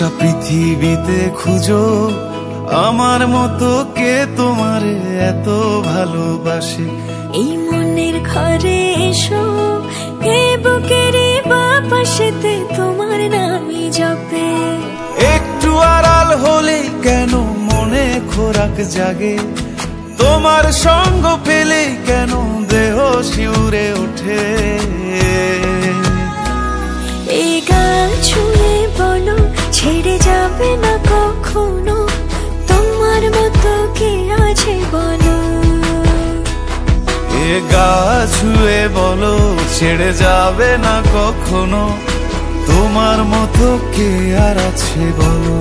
গোটা পৃথিবীতে খুঁজো আমার মতো কে তোমারে এত ভালোবাসে। এই মনের ঘরে এসো, এ বুকের বাপাশেতে তোমার নামই জপে। একটু আড়াল হলে কেন মনে খোরাক জাগে, তোমার সঙ্গ পেলে কেন দেহ শিউরে ওঠে। এই গান ছুঁয়ে বলো ছেড়ে যাবে না কখনো, তোমার মতো কে আছে বলো। এ গা ছুঁয়ে বলো ছেড়ে যাবে না কখনো, তোমার মতো কে আর আছে বলো।